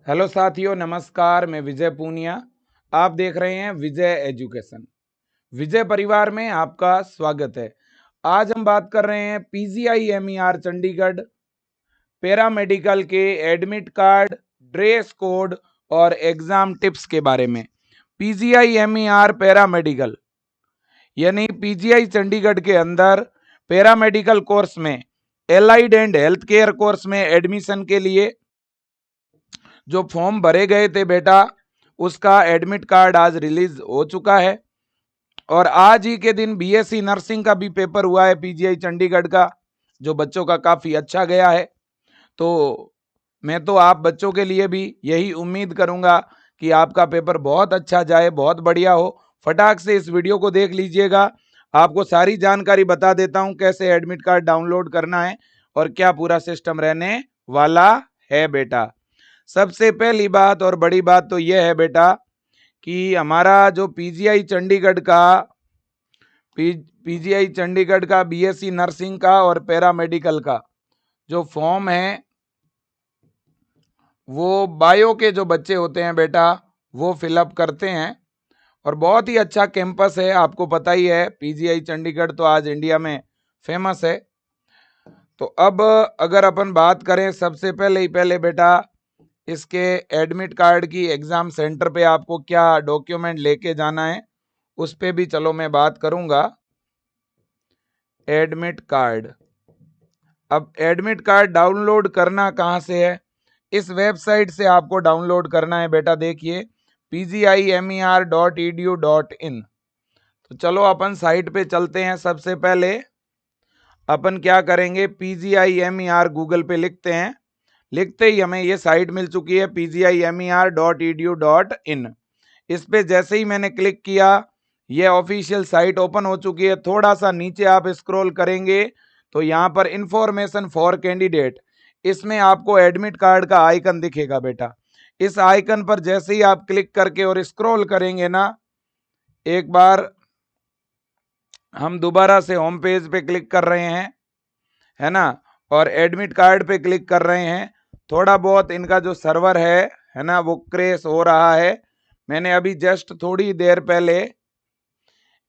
Hello साथियों, नमस्कार। मैं विजय पूनिया। आप देख रहे हैं विजय एजुकेशन। विजय परिवार में आपका स्वागत है। आज हम बात कर रहे हैं PGI-MER चंडीगढ़ पैरामेडिकल के एडमिट कार्ड, ड्रेस कोड और एग्जाम टिप्स के बारे में। PGI-MER पैरामेडिकल यानी PGI चंडीगढ़ के अंदर पैरामेडिकल कोर्स में allied and health care course में एडमिशन के लिए जो फॉर्म भरे गए थे बेटा, उसका एडमिट कार्ड आज रिलीज हो चुका है। और आज ही के दिन BSc नर्सिंग का भी पेपर हुआ है PGI चंडीगढ़ का, जो बच्चों का काफी अच्छा गया है। तो मैं तो आप बच्चों के लिए भी यही उम्मीद करूंगा कि आपका पेपर बहुत अच्छा जाए, बहुत बढ़िया हो। फटाक से इस वीडियो को देख लीजिएगा। आपको सारी जानकारी बता देता हूं कैसे एडमिट कार्ड डाउनलोड करना है और क्या पूरा सिस्टम रहने वाला है बेटा। सबसे पहली बात और बड़ी बात तो यह है बेटा कि हमारा जो PGI चंडीगढ़ का BSc नर्सिंग का और पैरामेडिकल का जो फॉर्म है, वो बायो के जो बच्चे होते हैं बेटा, वो फिलअप करते हैं। और बहुत ही अच्छा कैंपस है, आपको पता ही है। PGI चंडीगढ़ तो आज इंडिया में फेमस है। तो अब अगर अपन बात करें, सबसे पहले बेटा इसके एडमिट कार्ड की एग्जाम सेंटर पे आपको क्या डॉक्यूमेंट लेके जाना है, उस पे भी चलो मैं बात करूंगा। एडमिट कार्ड, अब एडमिट कार्ड डाउनलोड करना कहाँ से है? इस वेबसाइट से आपको डाउनलोड करना है बेटा। देखिए pgimer.edu.in। तो चलो अपन साइट पे चलते हैं। सबसे पहले अपन क्या करेंगे, PGI-MER गूगल पे लिखते हैं। लिखते ही हमें ये साइट मिल चुकी है pgimer.edu.in। इस पे जैसे ही मैंने क्लिक किया, ये ऑफिशियल साइट ओपन हो चुकी है। थोड़ा सा नीचे आप स्क्रॉल करेंगे तो यहाँ पर इंफॉर्मेशन फॉर कैंडिडेट, इसमें आपको एडमिट कार्ड का आइकन दिखेगा बेटा। इस आइकन पर जैसे ही आप क्लिक करके और स्क्रॉल करेंगे ना, एक बार हम दोबारा से होम पेज पे क्लिक कर रहे हैं, है ना, और एडमिट कार्ड पे क्लिक कर रहे हैं। थोड़ा बहुत इनका जो सर्वर है ना, वो क्रैश हो रहा है। मैंने अभी जस्ट थोड़ी देर पहले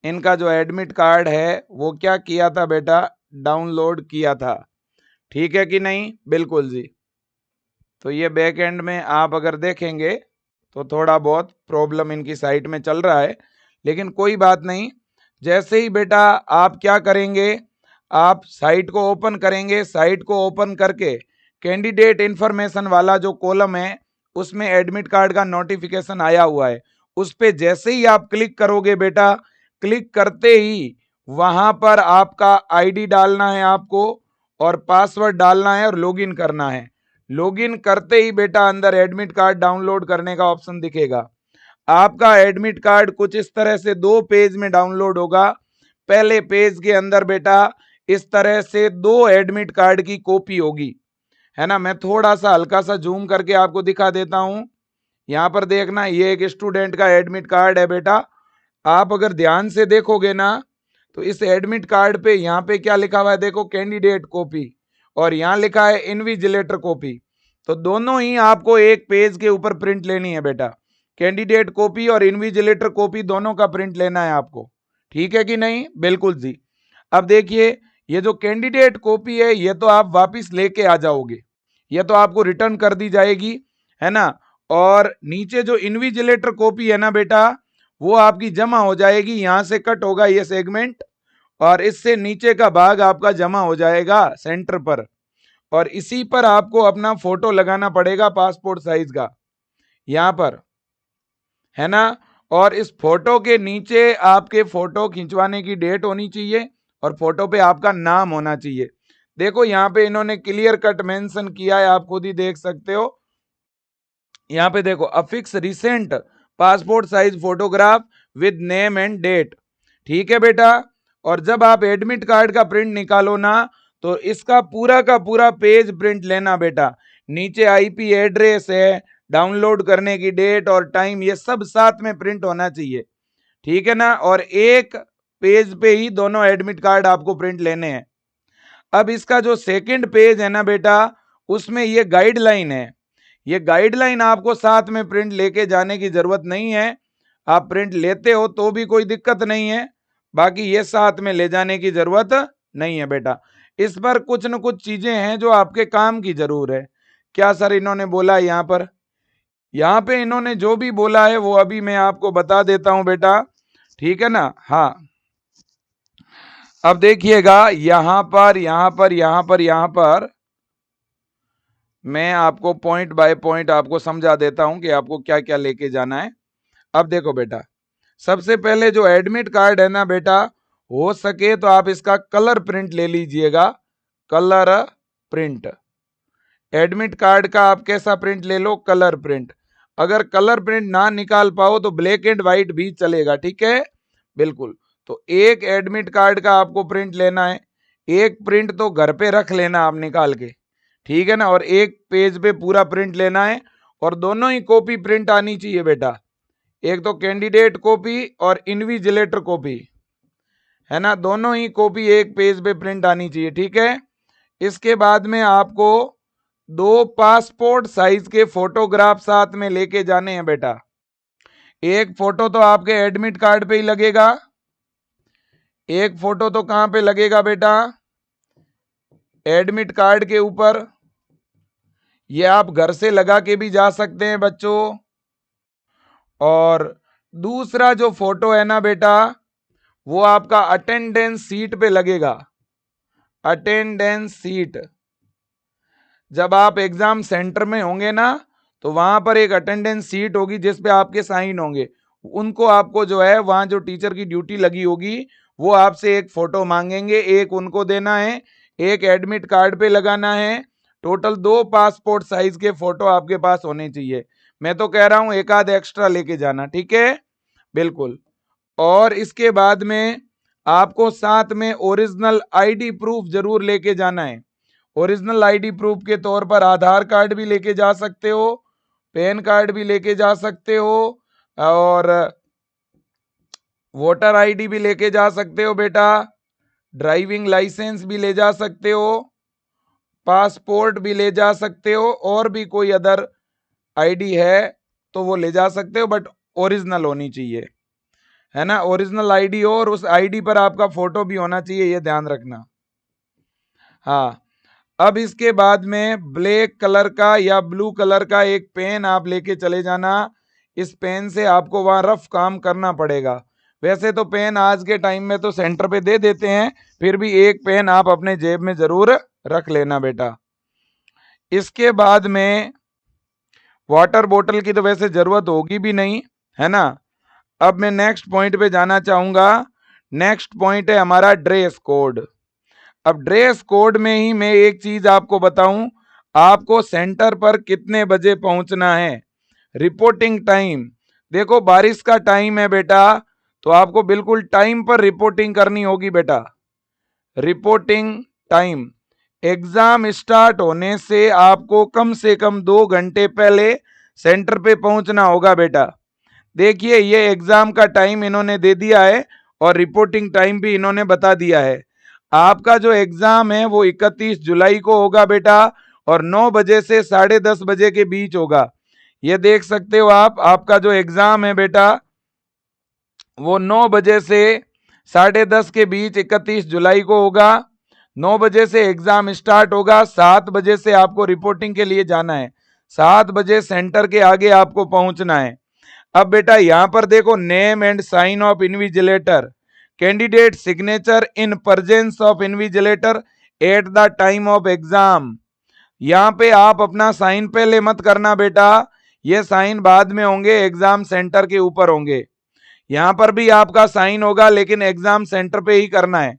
इनका जो एडमिट कार्ड है वो क्या किया था बेटा, डाउनलोड किया था। ठीक है कि नहीं? बिल्कुल जी। तो ये बैक एंड में आप अगर देखेंगे तो थोड़ा बहुत प्रॉब्लम इनकी साइट में चल रहा है, लेकिन कोई बात नहीं। जैसे ही बेटा आप क्या करेंगे, आप साइट को ओपन करेंगे। साइट को ओपन करके कैंडिडेट इंफॉर्मेशन वाला जो कॉलम है, उसमें एडमिट कार्ड का नोटिफिकेशन आया हुआ है। उस पे जैसे ही आप क्लिक करोगे बेटा, क्लिक करते ही वहां पर आपका आईडी डालना है आपको, और पासवर्ड डालना है और लॉगिन करना है। लॉगिन करते ही बेटा अंदर एडमिट कार्ड डाउनलोड करने का ऑप्शन दिखेगा। आपका एडमिट कार्ड कुछ इस तरह से 2 पेज में डाउनलोड होगा। पहले पेज के अंदर बेटा इस तरह से 2 एडमिट कार्ड की कॉपी होगी, है ना। मैं थोड़ा सा हल्का सा जूम करके आपको दिखा देता हूं। यहाँ पर देखना, ये एक स्टूडेंट का एडमिट कार्ड है बेटा। आप अगर ध्यान से देखोगे ना, तो इस एडमिट कार्ड पे यहाँ पे क्या लिखा हुआ है, देखो, कैंडिडेट कॉपी, और यहाँ लिखा है इन्विजिलेटर कॉपी। तो दोनों ही आपको एक पेज के ऊपर प्रिंट लेनी है बेटा। कैंडिडेट कॉपी और इन्विजिलेटर कॉपी दोनों का प्रिंट लेना है आपको। ठीक है कि नहीं? बिल्कुल जी। अब देखिए, ये जो कैंडिडेट कॉपी है, ये तो आप वापिस लेके आ जाओगे, ये तो आपको रिटर्न कर दी जाएगी, है ना। और नीचे जो इन्विजिलेटर कॉपी है ना बेटा, वो आपकी जमा हो जाएगी। यहां से कट होगा ये सेगमेंट, और इससे नीचे का भाग आपका जमा हो जाएगा सेंटर पर। और इसी पर आपको अपना फोटो लगाना पड़ेगा, पासपोर्ट साइज का, यहां पर, है ना। और इस फोटो के नीचे आपके फोटो खिंचवाने की डेट होनी चाहिए, और फोटो पे आपका नाम होना चाहिए। देखो यहाँ पे इन्होंने क्लियर कट मेंशन किया है, आप खुद ही देख सकते हो। यहाँ पे देखो, affix recent passport size photograph with name and date. ठीक है बेटा। और जब आप एडमिट कार्ड का प्रिंट निकालो ना, तो इसका पूरा का पूरा पेज प्रिंट लेना बेटा। नीचे आईपी एड्रेस है, डाउनलोड करने की डेट और टाइम, ये सब साथ में प्रिंट होना चाहिए। ठीक है ना। और एक पेज पे ही दोनों एडमिट कार्ड आपको प्रिंट लेने हैं। अब इसका जो सेकंड पेज है ना बेटा, उसमें ये गाइडलाइन है ये गाइडलाइन आपको साथ में प्रिंट लेके जाने की जरूरत नहीं है। आप प्रिंट लेते हो तो भी कोई दिक्कत नहीं है, बाकी ये साथ में ले जाने की जरूरत नहीं है बेटा। इस पर कुछ न कुछ चीजें हैं जो आपके काम की जरूर है। क्या सर इन्होंने बोला यहाँ पर? यहाँ पे इन्होंने जो भी बोला है वो अभी मैं आपको बता देता हूं बेटा, ठीक है ना। हाँ, अब देखिएगा यहां पर मैं आपको पॉइंट बाय पॉइंट आपको समझा देता हूं कि आपको क्या क्या लेके जाना है। अब देखो बेटा, सबसे पहले जो एडमिट कार्ड है ना बेटा, हो सके तो आप इसका कलर प्रिंट ले लीजिएगा। कलर प्रिंट, एडमिट कार्ड का आप कैसा प्रिंट ले लो? Colour print. अगर कलर प्रिंट ना निकाल पाओ तो ब्लैक एंड व्हाइट भी चलेगा, ठीक है, बिल्कुल। तो एक एडमिट कार्ड का आपको प्रिंट लेना है, एक प्रिंट तो घर पे रख लेना आप निकाल के, ठीक है ना, और एक पेज पे पूरा प्रिंट लेना है, और दोनों ही कॉपी प्रिंट आनी चाहिए बेटा। एक तो कैंडिडेट कॉपी और इन्विजिलेटर कॉपी, है ना, दोनों ही कॉपी एक पेज पे प्रिंट आनी चाहिए, ठीक है। इसके बाद में आपको 2 पासपोर्ट साइज के फोटोग्राफ साथ में लेके जाने हैं बेटा। एक फोटो तो आपके एडमिट कार्ड पे ही लगेगा, एक फोटो तो कहां पे लगेगा बेटा? एडमिट कार्ड के ऊपर। ये आप घर से लगा के भी जा सकते हैं बच्चों। और दूसरा जो फोटो है ना बेटा, वो आपका अटेंडेंस सीट पे लगेगा। अटेंडेंस सीट, जब आप एग्जाम सेंटर में होंगे ना, तो वहां पर एक अटेंडेंस सीट होगी जिस पे आपके साइन होंगे। उनको आपको जो है वहां जो टीचर की ड्यूटी लगी होगी वो आपसे एक फोटो मांगेंगे, एक उनको देना है, एक एडमिट कार्ड पे लगाना है। टोटल 2 पासपोर्ट साइज के फोटो आपके पास होने चाहिए। मैं तो कह रहा हूं एक आध एक्स्ट्रा लेके जाना, ठीक है, बिल्कुल। और इसके बाद में आपको साथ में ओरिजिनल आईडी प्रूफ जरूर लेके जाना है। ओरिजिनल आईडी प्रूफ के तौर पर आधार कार्ड भी लेके जा सकते हो, पैन कार्ड भी लेके जा सकते हो, और वोटर आईडी भी लेके जा सकते हो बेटा, ड्राइविंग लाइसेंस भी ले जा सकते हो, पासपोर्ट भी ले जा सकते हो, और भी कोई अदर आईडी है तो वो ले जा सकते हो, बट ओरिजिनल होनी चाहिए, है ना। ओरिजिनल आईडी हो और उस आईडी पर आपका फोटो भी होना चाहिए, ये ध्यान रखना। हाँ, अब इसके बाद में ब्लैक कलर का या ब्लू कलर का एक पेन आप लेके चले जाना। इस पेन से आपको वहां रफ काम करना पड़ेगा। वैसे तो पेन आज के टाइम में तो सेंटर पे दे देते हैं, फिर भी एक पेन आप अपने जेब में जरूर रख लेना बेटा। इसके बाद में वाटर बोतल की तो वैसे जरूरत होगी भी नहीं, है ना। अब मैं नेक्स्ट पॉइंट पे जाना चाहूंगा। नेक्स्ट पॉइंट है हमारा ड्रेस कोड। अब ड्रेस कोड में ही मैं एक चीज आपको बताऊं, आपको सेंटर पर कितने बजे पहुंचना है। रिपोर्टिंग टाइम, देखो बारिश का टाइम है बेटा, तो आपको बिल्कुल टाइम पर रिपोर्टिंग करनी होगी बेटा। रिपोर्टिंग टाइम, एग्जाम स्टार्ट होने से आपको कम से कम 2 घंटे पहले सेंटर पे पहुंचना होगा बेटा। देखिए ये एग्जाम का टाइम इन्होंने दे दिया है और रिपोर्टिंग टाइम भी इन्होंने बता दिया है। आपका जो एग्जाम है वो 31 जुलाई को होगा बेटा, और 9 बजे से 10:30 बजे के बीच होगा। ये देख सकते हो आप, आपका जो एग्जाम है बेटा वो 9 बजे से 10:30 के बीच 31 जुलाई को होगा। 9 बजे से एग्जाम स्टार्ट होगा, 7 बजे से आपको रिपोर्टिंग के लिए जाना है, 7 बजे सेंटर के आगे आपको पहुंचना है। अब बेटा यहां पर देखो, name and sign of invigilator, candidate signature in presence of invigilator at the time of exam. यहां पे आप अपना साइन पहले मत करना बेटा, ये साइन बाद में होंगे, एग्जाम सेंटर के ऊपर होंगे। यहां पर भी आपका साइन होगा लेकिन एग्जाम सेंटर पे ही करना है।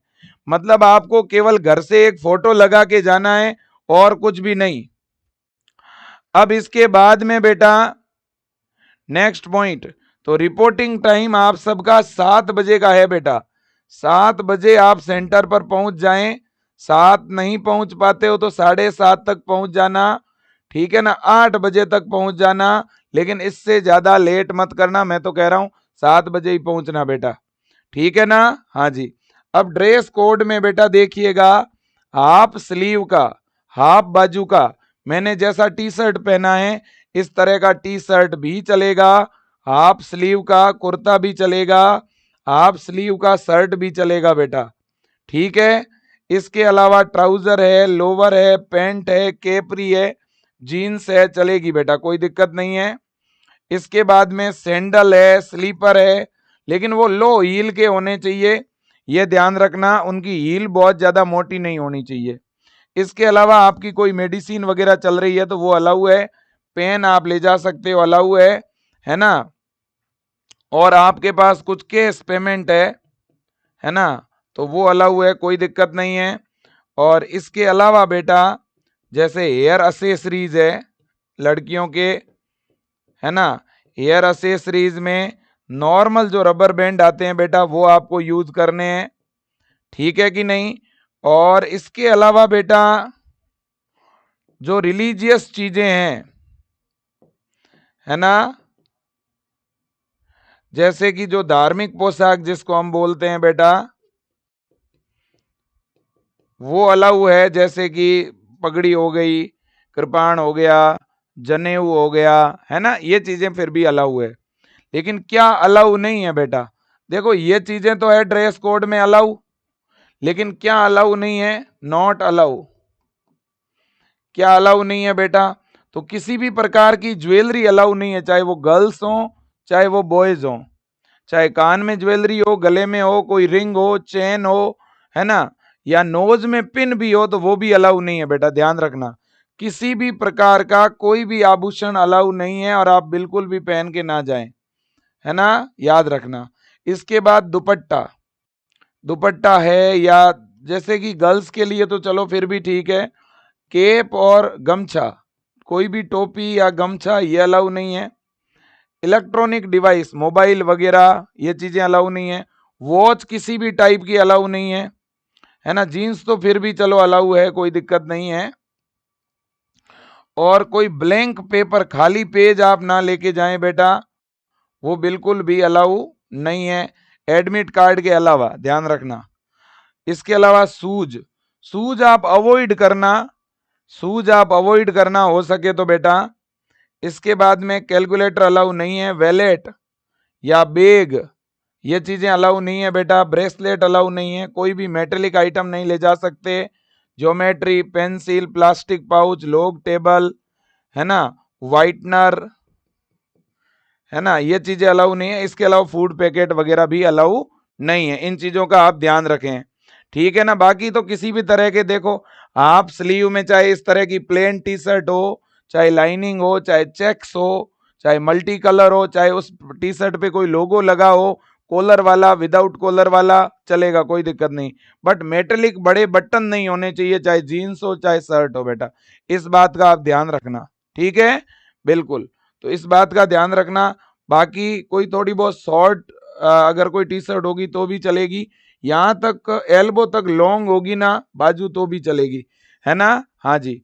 मतलब आपको केवल घर से एक फोटो लगा के जाना है और कुछ भी नहीं। अब इसके बाद में बेटा नेक्स्ट पॉइंट, तो रिपोर्टिंग टाइम आप सबका 7 बजे का है बेटा। 7 बजे आप सेंटर पर पहुंच जाएं, 7 नहीं पहुंच पाते हो तो 7:30 तक पहुंच जाना, ठीक है ना, 8 बजे तक पहुंच जाना, लेकिन इससे ज्यादा लेट मत करना। मैं तो कह रहा हूं 7 बजे ही पहुंचना बेटा, ठीक है ना। हाँ जी। अब ड्रेस कोड में बेटा देखिएगा, हाफ स्लीव का, हाफ बाजू का, मैंने जैसा टी शर्ट पहना है इस तरह का टी शर्ट भी चलेगा, हाफ स्लीव का कुर्ता भी चलेगा, हाफ स्लीव का शर्ट भी चलेगा बेटा। ठीक है, इसके अलावा ट्राउजर है, लोवर है, पैंट है, केपरी है, जीन्स है, चलेगी बेटा, कोई दिक्कत नहीं है। इसके बाद में सैंडल है, स्लीपर है, लेकिन वो लो हील के होने चाहिए, ये ध्यान रखना, उनकी हील बहुत ज्यादा मोटी नहीं होनी चाहिए। इसके अलावा आपकी कोई मेडिसिन वगैरह चल रही है तो वो अलाउ है, पेन आप ले जा सकते हो, अलाउ है ना। और आपके पास कुछ कैश पेमेंट है ना, तो वो अलाउ है, कोई दिक्कत नहीं है। और इसके अलावा बेटा जैसे हेयर असेसरीज है लड़कियों के, है ना, हेयर असेसरीज में नॉर्मल जो रबर बैंड आते हैं बेटा वो आपको यूज करने हैं, ठीक है कि नहीं। और इसके अलावा बेटा जो रिलीजियस चीजें हैं, है ना, जैसे कि जो धार्मिक पोशाक जिसको हम बोलते हैं बेटा वो अलाउ है, जैसे कि पगड़ी हो गई, कृपाण हो गया, जनेऊ हो गया, है ना, ये चीजें फिर भी अलाउ है। लेकिन क्या अलाउ नहीं है बेटा, देखो ये चीजें तो है ड्रेस कोड में अलाउ, लेकिन क्या अलाउ नहीं है, नॉट अलाउ। क्या अलाउ नहीं है बेटा, तो किसी भी प्रकार की ज्वेलरी अलाउ नहीं है, चाहे वो गर्ल्स हो चाहे वो बॉयज हो, चाहे कान में ज्वेलरी हो, गले में हो, कोई रिंग हो, चेन हो, है ना, या नोज में पिन भी हो तो वो भी अलाउ नहीं है बेटा, ध्यान रखना। किसी भी प्रकार का कोई भी आभूषण अलाउ नहीं है और आप बिल्कुल भी पहन के ना जाएं, है ना, याद रखना। इसके बाद दुपट्टा, दुपट्टा है, या जैसे कि गर्ल्स के लिए तो चलो फिर भी ठीक है, केप और गमछा, कोई भी टोपी या गमछा ये अलाउ नहीं है। इलेक्ट्रॉनिक डिवाइस मोबाइल वगैरह ये चीजें अलाउ नहीं है। वॉच किसी भी टाइप की अलाउ नहीं है ना। जीन्स तो फिर भी चलो अलाउ है, कोई दिक्कत नहीं है। और कोई ब्लैंक पेपर खाली पेज आप ना लेके जाएं बेटा, वो बिल्कुल भी अलाउ नहीं है, एडमिट कार्ड के अलावा, ध्यान रखना। इसके अलावा शूज, शूज आप अवॉइड करना, शूज आप अवॉइड करना हो सके तो बेटा। इसके बाद में कैलकुलेटर अलाउ नहीं है, वैलेट या बैग ये चीजें अलाउ नहीं है बेटा, ब्रेसलेट अलाउ नहीं है, कोई भी मेटेलिक आइटम नहीं ले जा सकते, geometry pencil plastic pouch log table, है ना, वाइटनर, है ना, ये चीजें अलाउ नहीं है। इसके अलावा फूड पैकेट वगैरह भी अलाउ नहीं है, इन चीजों का आप ध्यान रखें, ठीक है ना। बाकी तो किसी भी तरह के देखो आप स्लीव में चाहे इस तरह की प्लेन टी शर्ट हो, चाहे लाइनिंग हो, चाहे चेक्स हो, चाहे मल्टी कलर हो, चाहे उस टी शर्ट पे कोई लोगो लगा हो, कॉलर वाला विदाउट कॉलर वाला चलेगा, कोई दिक्कत नहीं। बट मेटेलिक बड़े बटन नहीं होने चाहिए, चाहे जीन्स हो चाहे शर्ट हो बेटा, इस बात का आप ध्यान रखना, ठीक है, बिल्कुल। तो इस बात का ध्यान रखना। बाकी कोई थोड़ी बहुत शॉर्ट अगर कोई टी शर्ट होगी तो भी चलेगी, यहाँ तक एल्बो तक लॉन्ग होगी ना बाजू तो भी चलेगी, है ना, हाँ जी।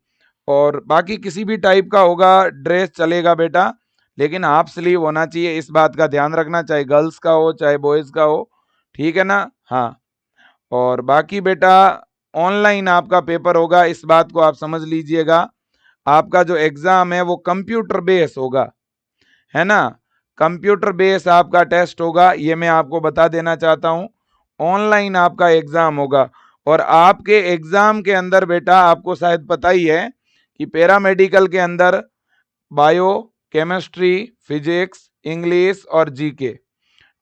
और बाकी किसी भी टाइप का होगा ड्रेस चलेगा बेटा, लेकिन हाफ स्लीव होना चाहिए, इस बात का ध्यान रखना, चाहे गर्ल्स का हो चाहे बॉयज का हो, ठीक है ना, हाँ। और बाकी बेटा ऑनलाइन आपका पेपर होगा, इस बात को आप समझ लीजिएगा। आपका जो एग्जाम है वो कंप्यूटर बेस होगा, है ना, कंप्यूटर बेस आपका टेस्ट होगा, ये मैं आपको बता देना चाहता हूं। ऑनलाइन आपका एग्जाम होगा, और आपके एग्जाम के अंदर बेटा आपको शायद पता ही है कि पैरामेडिकल के अंदर बायो केमिस्ट्री फिजिक्स इंग्लिश और जीके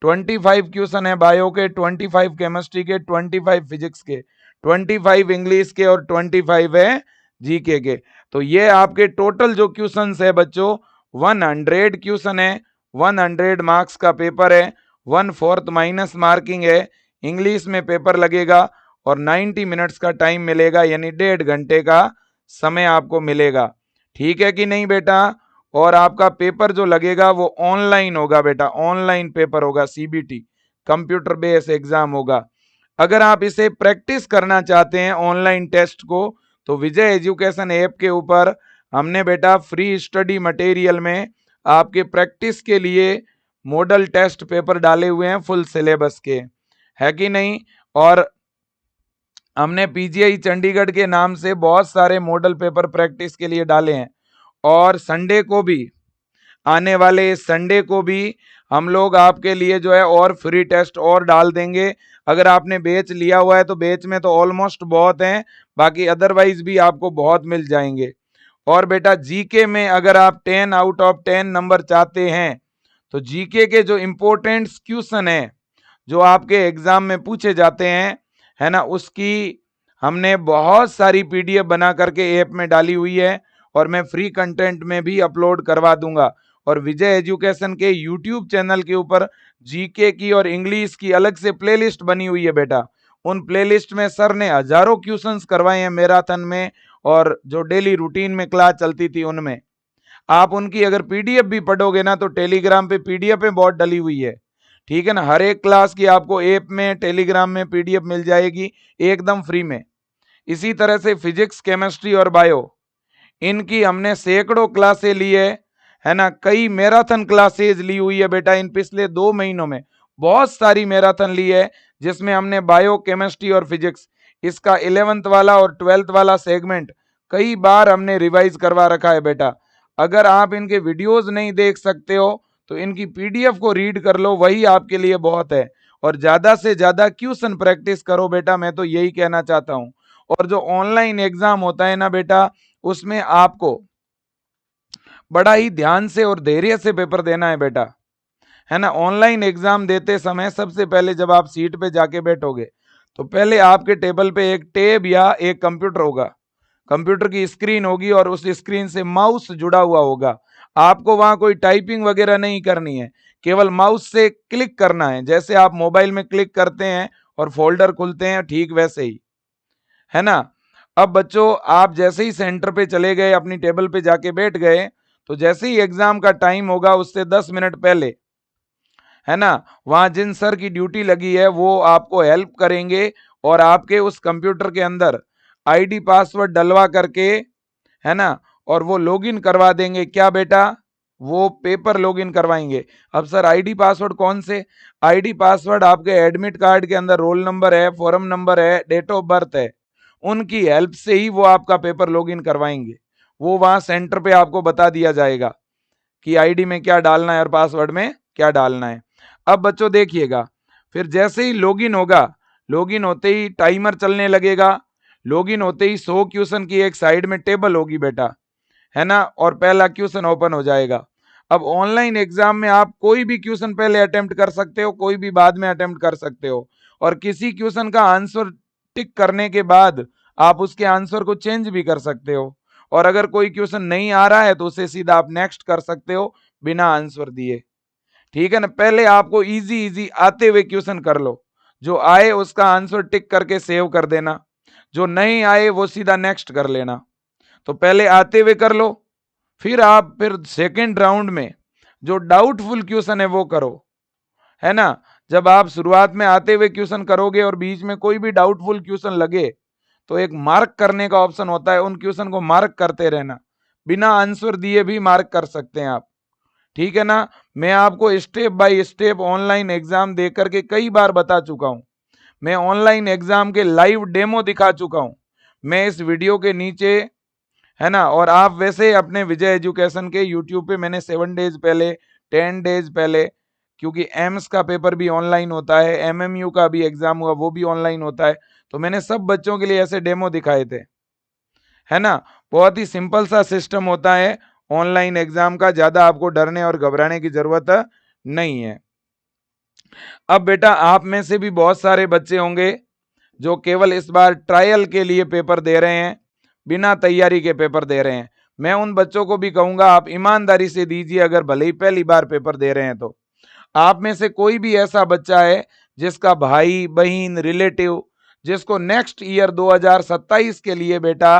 25 क्वेश्चन है, बायो के 25, केमिस्ट्री के 25, फिजिक्स के 25, इंग्लिश के और 25 है जीके के। तो ये आपके टोटल जो क्वेश्चन है बच्चों 100 क्वेश्चन है, 100 मार्क्स का पेपर है, 1/4 माइनस मार्किंग है, इंग्लिश में पेपर लगेगा और 90 मिनट्स का टाइम मिलेगा, यानी 1.5 घंटे का समय आपको मिलेगा, ठीक है कि नहीं बेटा। और आपका पेपर जो लगेगा वो ऑनलाइन होगा बेटा, ऑनलाइन पेपर होगा, सीबीटी कंप्यूटर बेस्ड एग्जाम होगा। अगर आप इसे प्रैक्टिस करना चाहते हैं ऑनलाइन टेस्ट को, तो विजय एजुकेशन ऐप के ऊपर हमने बेटा फ्री स्टडी मटेरियल में आपके प्रैक्टिस के लिए मॉडल टेस्ट पेपर डाले हुए हैं फुल सिलेबस के, है कि नहीं। और हमने पीजीआई चंडीगढ़ के नाम से बहुत सारे मॉडल पेपर प्रैक्टिस के लिए डाले हैं, और संडे को भी, आने वाले संडे को भी हम लोग आपके लिए जो है और फ्री टेस्ट और डाल देंगे। अगर आपने बैच लिया हुआ है तो बैच में तो ऑलमोस्ट बहुत हैं, बाकी अदरवाइज भी आपको बहुत मिल जाएंगे। और बेटा जीके में अगर आप 10 आउट ऑफ 10 नंबर चाहते हैं तो जीके के जो इंपॉर्टेंट क्वेश्चन है जो आपके एग्जाम में पूछे जाते हैं, है ना, उसकी हमने बहुत सारी पीडीएफ बना करके ऐप में डाली हुई है, और मैं फ्री कंटेंट में भी अपलोड करवा दूंगा। और विजय एजुकेशन के यूट्यूब चैनल के ऊपर जीके की और इंग्लिश की अलग से प्लेलिस्ट बनी हुई है बेटा। उन प्लेलिस्ट में सर ने हजारों क्वेश्चंस करवाए हैं मैराथन में, और जो डेली रूटीन में क्लास चलती थी उनमें। आप उनकी अगर पीडीएफ भी पढ़ोगे ना तो टेलीग्राम पे पीडीएफ में बहुत डली हुई है, ठीक है ना। हर एक क्लास की आपको ऐप में टेलीग्राम में पीडीएफ मिल जाएगी एकदम फ्री में। इसी तरह से फिजिक्स, केमिस्ट्री और बायो, इनकी हमने सैकड़ों क्लासें ली है ना। कई मैराथन क्लासेज ली हुई है बेटा इन पिछले 2 महीनों में, बहुत सारी मैराथन ली है, जिसमें हमने बायो, केमिस्ट्री और फिजिक्स, इसका 11th वाला और 12th वाला सेगमेंट कई बार हमने रिवाइज करवा रखा है बेटा। अगर आप इनके वीडियोस नहीं देख सकते हो तो इनकी पीडीएफ को रीड कर लो, वही आपके लिए बहुत है। और ज्यादा से ज्यादा क्वेश्चन प्रैक्टिस करो बेटा, मैं तो यही कहना चाहता हूं। और जो ऑनलाइन एग्जाम होता है ना बेटा, उसमें आपको बड़ा ही ध्यान से और धैर्य से पेपर देना है बेटा, है ना। ऑनलाइन एग्जाम देते समय सबसे पहले जब आप सीट पे जाके बैठोगे तो पहले आपके टेबल पे एक टैब या एक कंप्यूटर होगा, कंप्यूटर की स्क्रीन होगी और उस स्क्रीन से माउस जुड़ा हुआ होगा। आपको वहां कोई टाइपिंग वगैरह नहीं करनी है, केवल माउस से क्लिक करना है, जैसे आप मोबाइल में क्लिक करते हैं और फोल्डर खुलते हैं, ठीक वैसे ही, है ना। अब बच्चों आप जैसे ही सेंटर पे चले गए, अपनी टेबल पे जाके बैठ गए, तो जैसे ही एग्जाम का टाइम होगा उससे 10 मिनट पहले, है ना, वहां जिन सर की ड्यूटी लगी है वो आपको हेल्प करेंगे और आपके उस कंप्यूटर के अंदर आईडी पासवर्ड डलवा करके, है ना, और वो लॉगिन करवा देंगे। क्या बेटा, वो पेपर लॉगिन करवाएंगे। अब सर आईडी पासवर्ड कौन से? आईडी पासवर्ड आपके एडमिट कार्ड के अंदर रोल नंबर है, फॉर्म नंबर है, डेट ऑफ बर्थ है, उनकी हेल्प से ही वो आपका पेपर लॉगिन करवाएंगे। वो वहां सेंटर पे आपको बता दिया जाएगा कि आईडी में क्या डालना है और पासवर्ड में क्या डालना है। अब बच्चों देखिएगा, फिर जैसे ही लॉगिन होगा, लॉगिन होते ही टाइमर चलने लगेगा। लॉगिन होते ही 100 क्वेश्चन की एक साइड में टेबल होगी बेटा, है ना, और पहला क्वेश्चन ओपन हो जाएगा। अब ऑनलाइन एग्जाम में आप कोई भी क्वेश्चन पहले अटेम्प्ट कर सकते हो, कोई भी बाद में अटेम्प्ट कर सकते हो, और किसी क्वेश्चन का आंसर टिक करने के बाद आप उसके आंसर को चेंज भी कर सकते हो। और अगर कोई क्वेश्चन नहीं आ रहा है तो उसे सीधा आप नेक्स्ट कर सकते हो बिना आंसर दिए, ठीक है ना। पहले आपको इजी इजी आते हुए क्वेश्चन कर लो, जो आए उसका आंसर टिक करके सेव कर देना, जो नहीं आए वो सीधा नेक्स्ट कर लेना। तो पहले आते हुए कर लो, फिर सेकंड राउंड में जो डाउटफुल क्वेश्चन है वो करो, है ना। जब आप शुरुआत में आते हुए क्वेश्चन करोगे और बीच में कोई भी डाउटफुल क्वेश्चन लगे तो एक मार्क करने का ऑप्शन होता है, उन क्वेश्चन को मार्क करते रहना, बिना आंसर दिए भी मार्क कर सकते हैं आप, ठीक है ना। मैं आपको step by step online exam दे करके कई बार बता चुका हूं, मैं ऑनलाइन एग्जाम के लाइव डेमो दिखा चुका हूं, मैं इस वीडियो के नीचे, है ना। और आप वैसे अपने विजय एजुकेशन के यूट्यूब पे मैंने 7 डेज पहले, 10 डेज पहले, क्योंकि एम्स का पेपर भी ऑनलाइन होता है, एमएमयू का भी एग्जाम हुआ वो भी ऑनलाइन होता है, तो मैंने सब बच्चों के लिए ऐसे डेमो दिखाए थे, है ना। बहुत ही सिंपल सा सिस्टम होता है ऑनलाइन एग्जाम का, ज्यादा आपको डरने और घबराने की जरूरत नहीं है। अब बेटा आप में से भी बहुत सारे बच्चे होंगे जो केवल इस बार ट्रायल के लिए पेपर दे रहे हैं, बिना तैयारी के पेपर दे रहे हैं। मैं उन बच्चों को भी कहूंगा आप ईमानदारी से दीजिए, अगर भले ही पहली बार पेपर दे रहे हैं तो। आप में से कोई भी ऐसा बच्चा है जिसका भाई बहन रिलेटिव, जिसको नेक्स्ट ईयर 2027 के लिए बेटा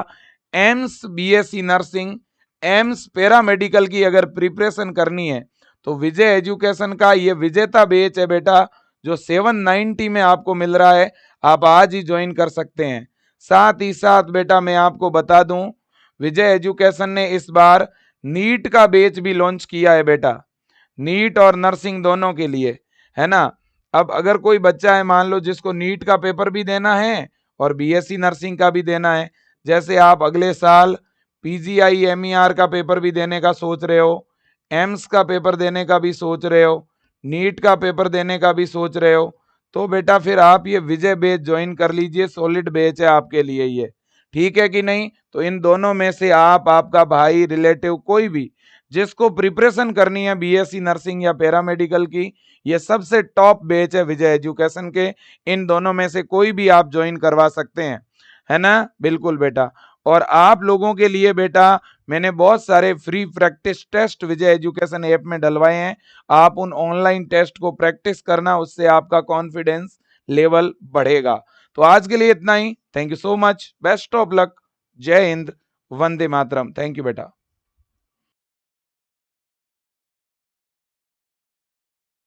AIIMS BSc nursing, AIIMS paramedical की अगर प्रिपरेशन करनी है, तो विजय एजुकेशन का ये विजेता बैच है बेटा, जो 790 में आपको मिल रहा है, आप आज ही ज्वाइन कर सकते हैं। साथ ही साथ बेटा मैं आपको बता दूं, विजय एजुकेशन ने इस बार नीट का बैच भी लॉन्च किया है बेटा, नीट और नर्सिंग दोनों के लिए, है ना। अब अगर कोई बच्चा है मान लो जिसको नीट का पेपर भी देना है और बीएससी नर्सिंग का भी देना है, जैसे आप अगले साल पीजीआई एमईआर का पेपर भी देने का सोच रहे हो, एम्स का पेपर देने का भी सोच रहे हो, नीट का पेपर देने का भी सोच रहे हो, तो बेटा फिर आप ये विजय बैच ज्वाइन कर लीजिए। सॉलिड बैच है आपके लिए ये, ठीक है कि नहीं? तो इन दोनों में से आप, आपका भाई, रिलेटिव, कोई भी जिसको प्रिपरेशन करनी है बीएससी नर्सिंग या पैरामेडिकल की, ये सबसे टॉप बैच है विजय एजुकेशन के। इन दोनों में से कोई भी आप ज्वाइन करवा सकते हैं, है ना? बिल्कुल बेटा। और आप लोगों के लिए बेटा मैंने बहुत सारे फ्री प्रैक्टिस टेस्ट विजय एजुकेशन ऐप में डलवाए हैं। आप उन ऑनलाइन टेस्ट को प्रैक्टिस करना, उससे आपका कॉन्फिडेंस लेवल बढ़ेगा। तो आज के लिए इतना ही। Thank you so much, best of luck, जय हिंद, वंदे मातरम। थैंक यू बेटा।